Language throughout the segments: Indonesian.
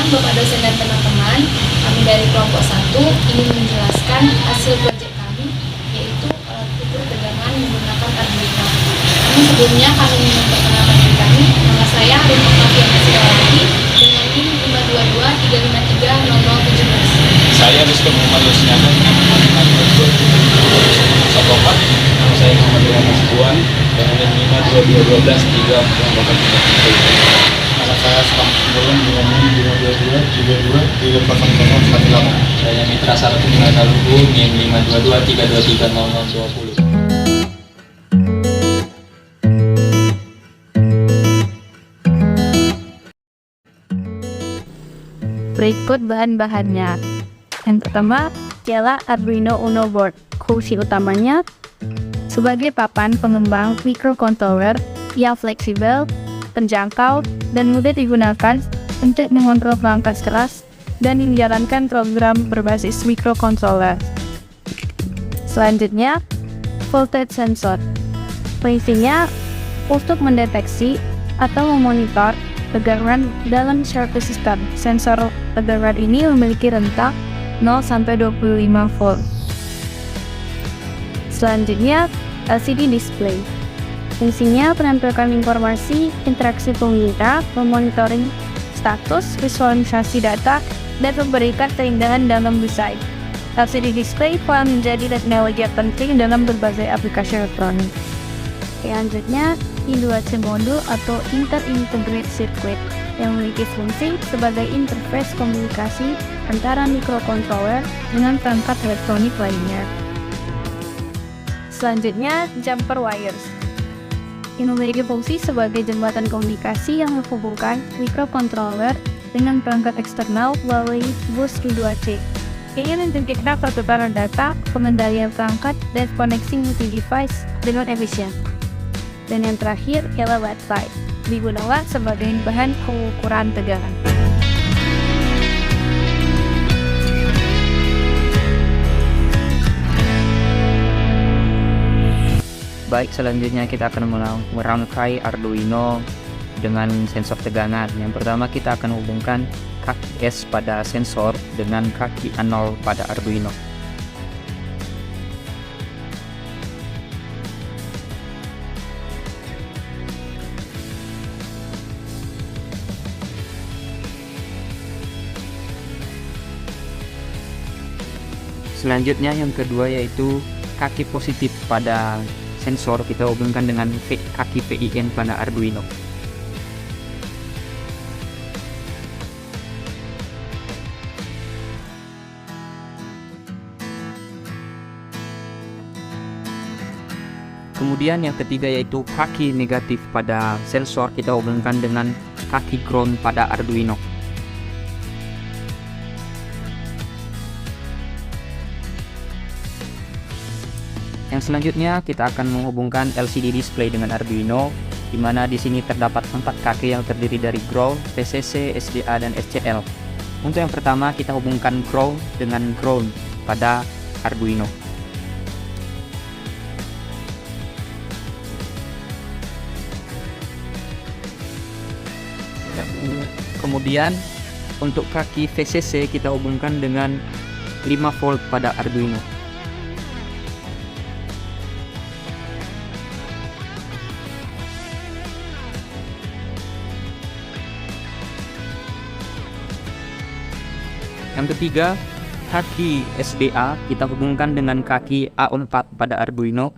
Bapak dosen dan teman-teman, kami dari kelompok 1 ingin menjelaskan hasil proyek kami, yaitu alat ukur tegangan menggunakan Arduino. Namun sebelumnya kami ingin memperkenalkan diri kami. Nama saya Arun Oktaviana Silawati dengan NIM 522-353-0017. Saya Rizky Muhammad Yusniana dengan nomor 522-104. Nama saya Muhammad Ilham Hasibuan dengan NIM 522-13-4. Nama saya Selamat Sembolon dengan NIM 522-32-30018. Saya Mitra Saratu Nasaluhu NIM 522-323-0020. Berikut bahan-bahannya. Yang pertama ialah Arduino Uno board. Fungsi utamanya sebagai papan pengembang microcontroller yang fleksibel, terjangkau, dan mudah digunakan untuk mengontrol perangkat keras dan menjalankan program berbasis microcontroller. Selanjutnya, voltage sensor. Fungsinya untuk mendeteksi atau memonitor tegangan dalam service system. Sensor tegangan ini memiliki rentang 0-25 volt. Selanjutnya, LCD display. Fungsinya menampilkan informasi, interaksi pengguna, memonitoring status, visualisasi data, dan memberikan keindahan dalam desain. LCD display telah menjadi teknologi penting dalam berbagai aplikasi elektronik. Selanjutnya, I2C modul atau Inter-Integrated Circuit yang memiliki fungsi sebagai interface komunikasi antara microcontroller dengan perangkat elektronik lainnya. Selanjutnya, jumper wires yang memiliki fungsi sebagai jembatan komunikasi yang menghubungkan microcontroller dengan perangkat eksternal melalui bus I2C. Ini menciptakan pertukaran data, pengendalian perangkat, dan koneksi multi-device dengan efisien. Dan yang terakhir ialah baterai, digunakan sebagai bahan pengukuran tegangan. Baik, selanjutnya kita akan merangkai Arduino dengan sensor tegangan. Yang pertama kita akan hubungkan kaki S pada sensor dengan kaki A0 pada Arduino. Selanjutnya yang kedua yaitu kaki positif pada sensor kita hubungkan dengan kaki PIN pada Arduino. Kemudian yang ketiga yaitu kaki negatif pada sensor kita hubungkan dengan kaki ground pada Arduino. Yang selanjutnya kita akan menghubungkan LCD display dengan Arduino, di mana di sini terdapat 4 kaki yang terdiri dari ground, VCC, SDA, dan SCL. Untuk yang pertama kita hubungkan ground dengan ground pada Arduino. Kemudian untuk kaki VCC kita hubungkan dengan 5 volt pada Arduino. Yang ketiga, kaki SDA kita hubungkan dengan kaki A4 pada Arduino.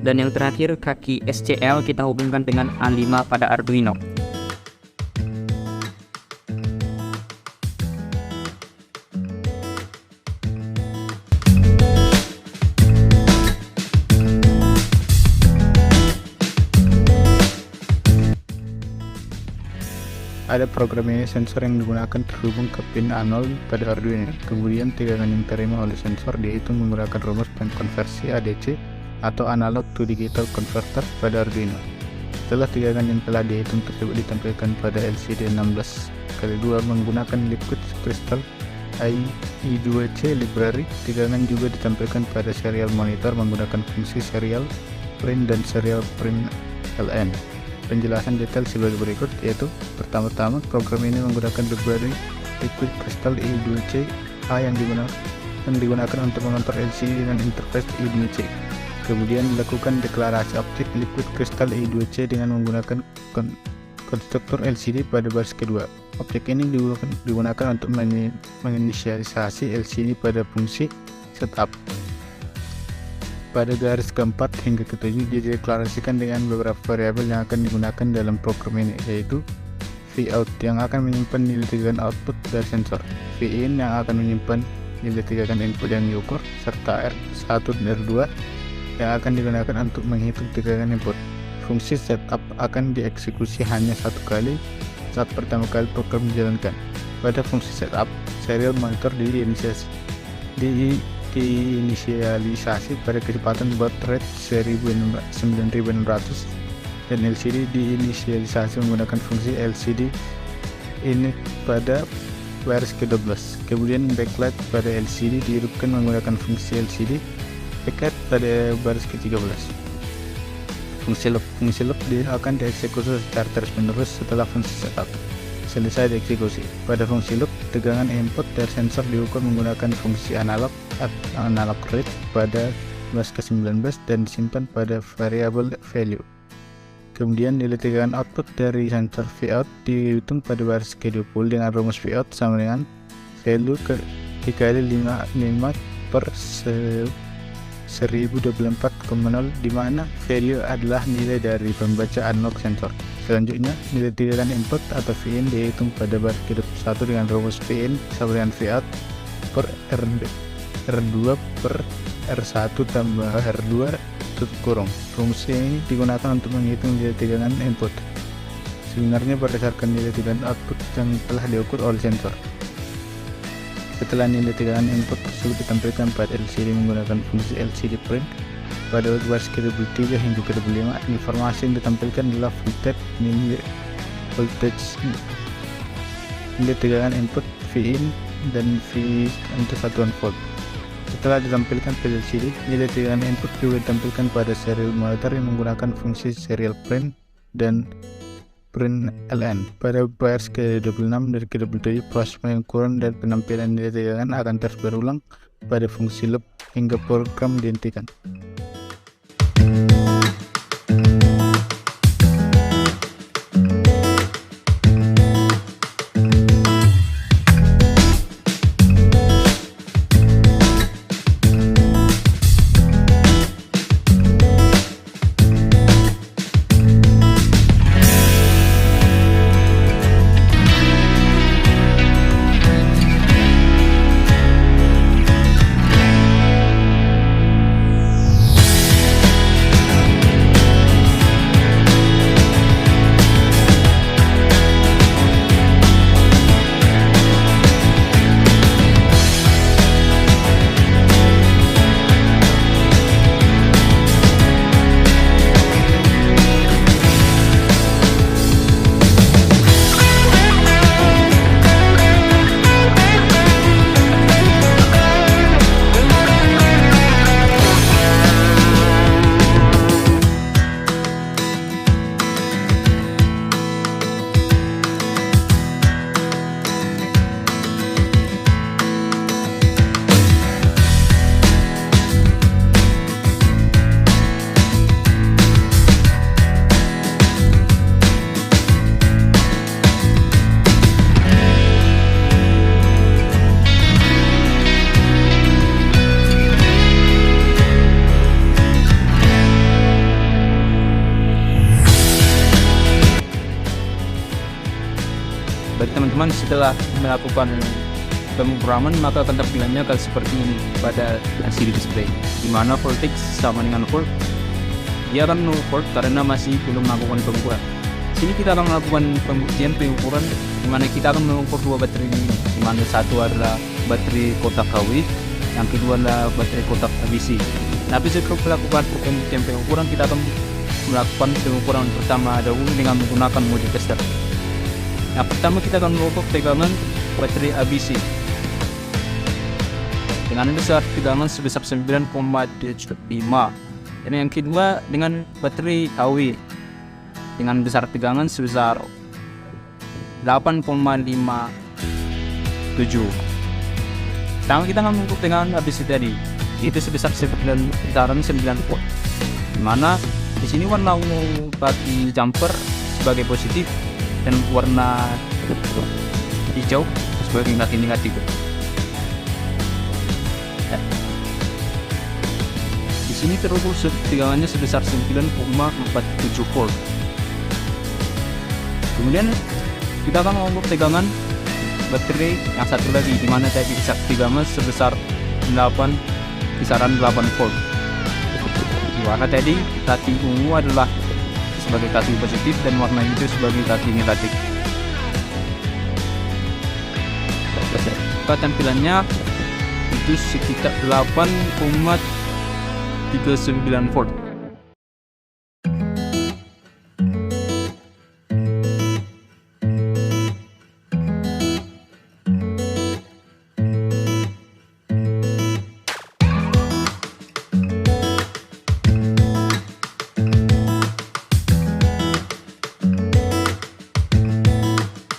Dan yang terakhir, kaki SCL kita hubungkan dengan A5 pada Arduino. Ada program ini sensor yang digunakan terhubung ke pin A0 pada Arduino. Kemudian tegangan yang diterima oleh sensor dihitung menggunakan rumus pengkonversi ADC atau Analog to Digital Converter pada Arduino. Setelah tegangan yang telah dihitung tersebut ditampilkan pada LCD 16x2 menggunakan liquid crystal I2C library. Tegangan juga ditampilkan pada serial monitor menggunakan fungsi serial print dan serial print LN. Penjelasan detail sebagai berikut, yaitu pertama-tama program ini menggunakan library Liquid Crystal I2C yang digunakan untuk mengontrol LCD dengan interface I2C. Kemudian dilakukan deklarasi objek Liquid Crystal I2C dengan menggunakan konstruktor LCD pada baris kedua. Objek ini digunakan untuk menginisialisasi LCD pada fungsi setup. Pada garis keempat hingga ketujuh dideklarasikan dengan beberapa variabel yang akan digunakan dalam program ini, yaitu Vout yang akan menyimpan nilai tegangan output dari sensor, Vin yang akan menyimpan nilai tegangan input yang diukur, serta R1 dan R2 yang akan digunakan untuk menghitung tegangan input. Fungsi setup akan dieksekusi hanya satu kali saat pertama kali program dijalankan. Pada fungsi setup, serial monitor diinisialisasi pada kecepatan baud rate 9600 dan LCD diinisialisasi menggunakan fungsi LCD init pada baris ke-12. Kemudian backlight pada LCD dihidupkan menggunakan fungsi LCD backlight pada baris ke-13. Fungsi loop dia akan dieksekusi secara terus-menerus setelah fungsi setup selesai dieksekusi. Pada fungsi loop, tegangan input dari sensor diukur menggunakan fungsi analog read pada baris ke-19 dan disimpan pada variabel value. Kemudian nilai tegangan output dari sensor Vout dihitung pada baris ke-20 dengan rumus Vout sama dengan value dikali 5 per 1024,0, di mana value adalah nilai dari pembaca analog sensor. Selanjutnya, nilai tegangan input atau Vin dihitung pada baris ke-21 dengan rumus Vin sama dengan Vout per R2 per R1 tambah R2 tutup kurung. Rumus ini digunakan untuk menghitung nilai tegangan input sebenarnya berdasarkan nilai tegangan output yang telah diukur oleh sensor. Setelah nilai tegangan input tersebut ditampilkan pada LCD menggunakan fungsi LCD print pada baris ke-23 hingga ke-25, informasi yang ditampilkan adalah nilai tegangan input Vin dan V untuk satuan volt. Setelah ditampilkan pada LCD, nilai tegangan input juga ditampilkan pada serial monitor yang menggunakan fungsi serial print dan print LN. Pada baris ke-26 dan ke-27, proses pengukuran dan penampilan nilai tegangan akan terus berulang pada fungsi loop hingga program dihentikan. Bagi teman-teman, setelah melakukan pemrograman maka akan tampilannya akan seperti ini pada LCD display, di mana voltage sama dengan volt. Dia akan 0 volt karena masih belum melakukan pengukuran. Sini kita akan melakukan pembuktian pengukuran, di mana kita akan mengukur dua baterai ini, di mana satu adalah baterai kotak KW, yang kedua adalah baterai kotak ABC. Tapi setelah melakukan pembuktian pengukuran, kita akan melakukan pengukuran pertama dahulu dengan menggunakan mode tester. Yang pertama kita akan mengukur tegangan baterai ABC. dengan besar tegangan sebesar 9,25. Dan yang kedua dengan baterai AW dengan besar tegangan sebesar 8,57. Sekarang kita mengukur tegangan ABC tadi, itu sebesar 9 volt. Dimana di sini warna ungu bagi jumper sebagai positif dan warna hijau sebagai negatif. Di sini terukur tegangannya sebesar 9,47 volt. Kemudian kita akan mengukur tegangan baterai yang satu lagi, di mana tadi tegangan sebesar kisaran 8 volt. Di warna tadi kaki ungu adalah sebagai kaki positif dan warna hijau sebagai kaki negatif. Tampilannya itu sekitar 8,39 volt.